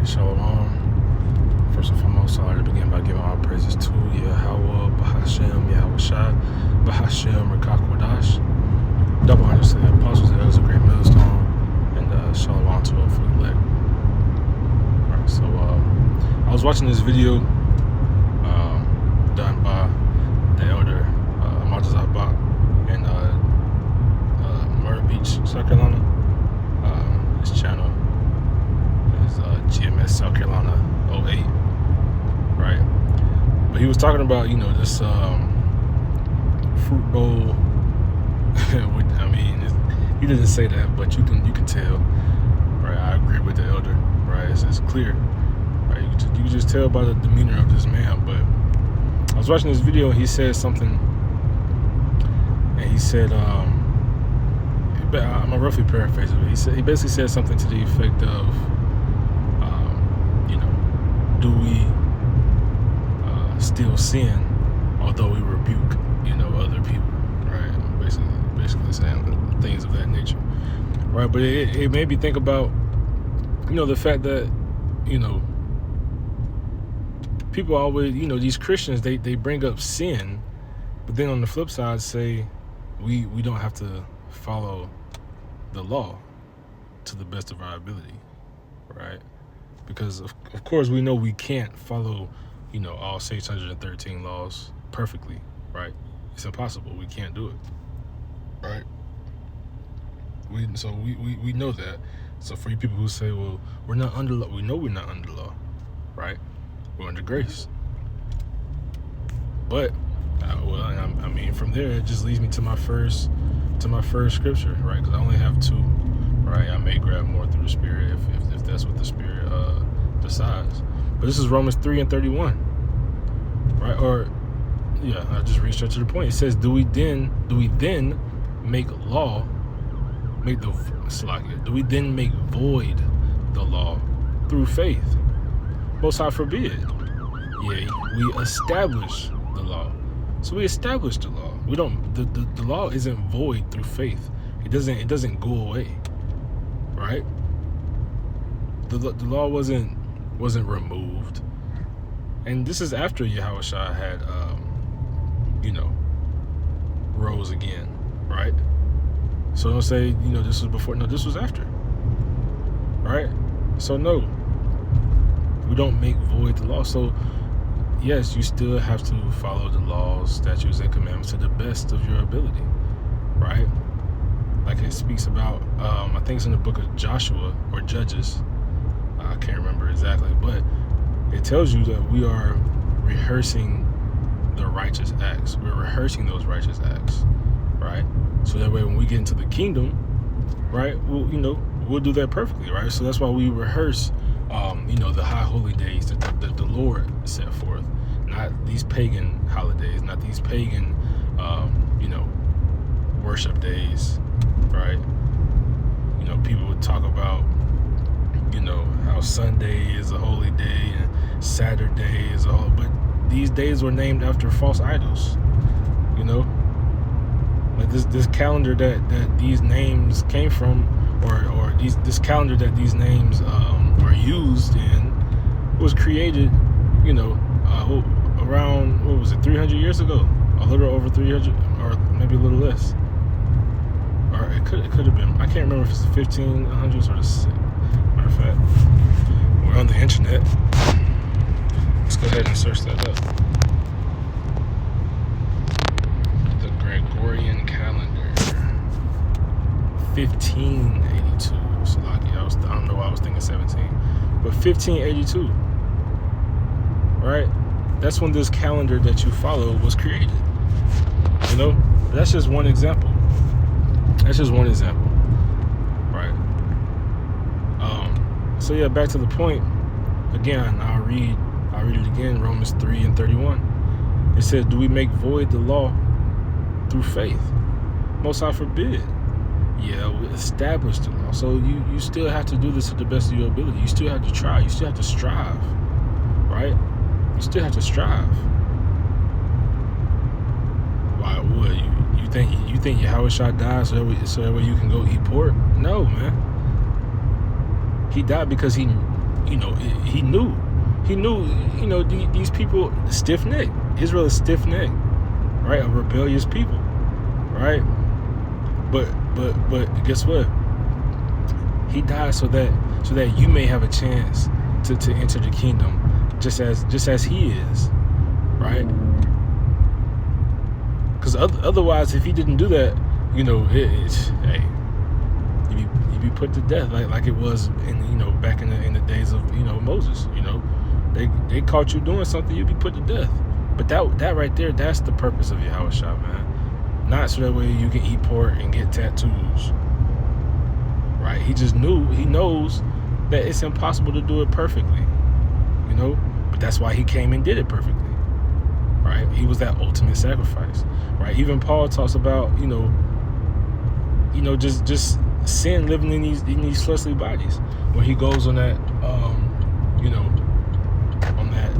Shalom. First and foremost, I'd like to begin by giving all praises to Yahweh, Bahashem, Yahweh Shai, Bahashem, Rakakwadash. Double honors to the apostles, that was a great millstone, and Shalom to a full elect. Alright, so I was watching this video done by the elder Martazat Bach in Myrtle Beach, South Carolina. His channel is GMS South Carolina 08, right? But he was talking about, this fruit bowl. I mean, he didn't say that, but you can tell, right? I agree with the elder, right? It's clear, right? You can just tell by the demeanor of this man. But I was watching this video, and he said something, and he said, I'm gonna roughly paraphrase it. He basically said something to the effect of, do we still sin, although we rebuke, other people, right? Basically saying things of that nature, right? But it made me think about, the fact that, people always, these Christians, they bring up sin, but then on the flip side say we don't have to follow the law to the best of our ability, right? Because of course we know we can't follow, all 613 laws perfectly, right? It's impossible. We can't do it, right? We know that. So for you people who say, well, we're not under law, we know we're not under law, right? We're under grace. But I mean, from there it just leads me to my first scripture, right? Because I only have two, right? I may grab more through the Spirit if that's what the Spirit decides. But this is Romans 3:31, right? Or I just reached out to the point. It says, do we then make void the law through faith? Most High forbid. Yea, we establish the law. So we establish the law. We don't. The law isn't void through faith. It doesn't go away, right? The law wasn't removed, and this is after Yahushua had rose again, right? So don't say this was before. No, this was after, right? So no, we don't make void the law. So yes, you still have to follow the laws, statutes, and commandments to the best of your ability, right? Like it speaks about, I think it's in the book of Joshua or Judges. I can't remember exactly, but it tells you that we are rehearsing the righteous acts. We're rehearsing those righteous acts, right? So that way when we get into the kingdom, right, we'll do that perfectly, right? So that's why we rehearse the high holy days that the Lord set forth, not these pagan holidays, not these pagan, worship days, right? People would talk about, how Sunday is a holy day and Saturday is a holy, but these days were named after false idols, like this calendar that these names came from, or this calendar that these names are used in was created, around, 300 years ago, a little over 300, or maybe a little less, or it could have been, I can't remember if it's the 1500s or the, matter of fact, we're on the internet, let's go ahead and search that up. The Gregorian calendar, 1582. I don't know why I was thinking 17, but 1582, right? That's when this calendar that you follow was created. That's just one example. Right? So yeah, back to the point. Again, I'll read it again. Romans 3:31. It says, "Do we make void the law through faith? Most High forbid. Yeah, we established the law. So you still have to do this to the best of your ability. You still have to try. You still have to strive, right? You still have to strive. Why would you think Yahushua died so that way you can go eat pork? No, man. He died because he he knew, these people stiff-necked. Israel is stiff-necked, right? A rebellious people, right? But guess what? He died so that you may have a chance to enter the kingdom, just as he is, right? Because otherwise, if he didn't do that, hey, you'd be put to death like it was back in the days of Moses. They caught you doing something, you'd be put to death. But that right there, that's the purpose of Yahushua, man. Not so that way you can eat pork and get tattoos, right? He knows that it's impossible to do it perfectly, but that's why he came and did it perfectly, right? He was that ultimate sacrifice, right? Even Paul talks about just sin living in these fleshly bodies, when he goes on that on that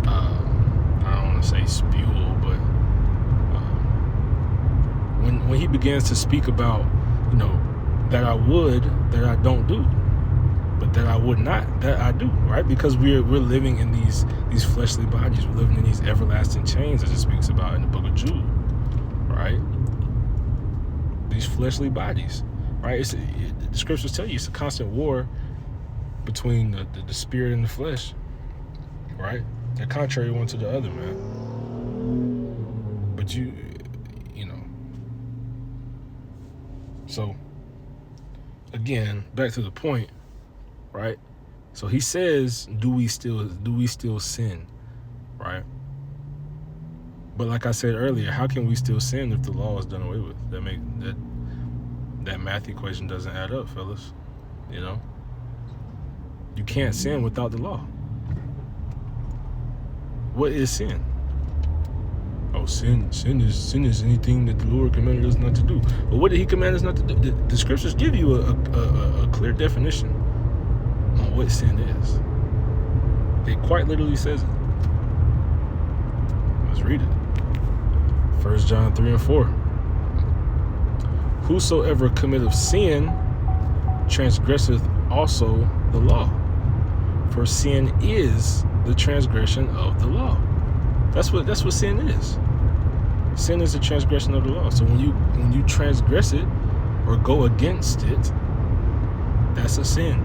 I don't want to say spewel, but when he begins to speak about that I would, that I don't do, but that I would not, that I do, right? Because we're living in these fleshly bodies. We're living in these everlasting chains, as it speaks about in the book of Jude, right? These fleshly bodies, right? The scriptures tell you it's a constant war between the spirit and the flesh, right? They're contrary one to the other, man. But so again, back to the point, right? So he says, do we still sin, right? But like I said earlier, how can we still sin if the law is done away with? That math equation doesn't add up, fellas. You can't sin without the law. What is sin? Oh, sin is anything that the Lord commanded us not to do. But what did he command us not to do? The scriptures give you a clear definition on what sin is. It quite literally says it. Let's read it. 1 John 3 and 4. Whosoever committeth sin transgresseth also the law. For sin is the transgression of the law. That's what sin is. Sin is a transgression of the law. So when you transgress it or go against it, that's a sin.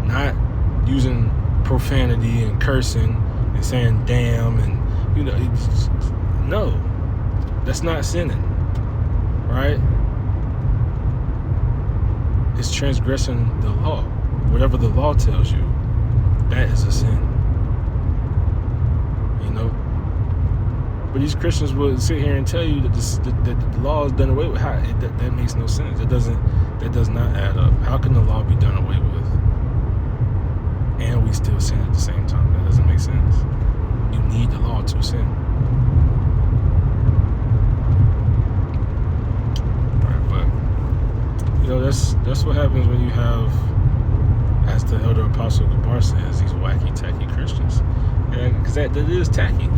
Not using profanity and cursing and saying damn and no, that's not sinning, right? It's transgressing the law. Whatever the law tells you, that is a sin. But these Christians would sit here and tell you that the law is done away with. That makes no sense. That does not add up. How can the law be done away with and we still sin at the same time? That doesn't make sense. You need the law to sin. All right, but that's what happens when you have, as the elder apostle Gabar says, these wacky tacky Christians. Because that is tacky,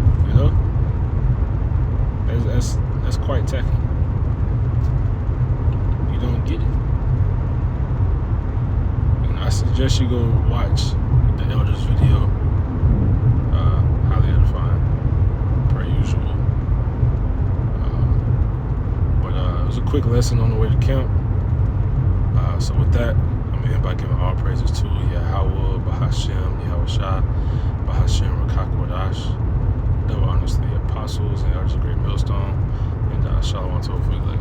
That's quite tacky. You don't get it. I suggest you go watch the elder's video. Highly edifying, per usual. But it was a quick lesson on the way to camp. So with that, I'm going to end by giving all praises to Yahweh, Bahashem, Yahushua, Bahashem, Rakakwadash. Double honors to the apostles and elders of Great Millstone. And Shalom to Hopefully.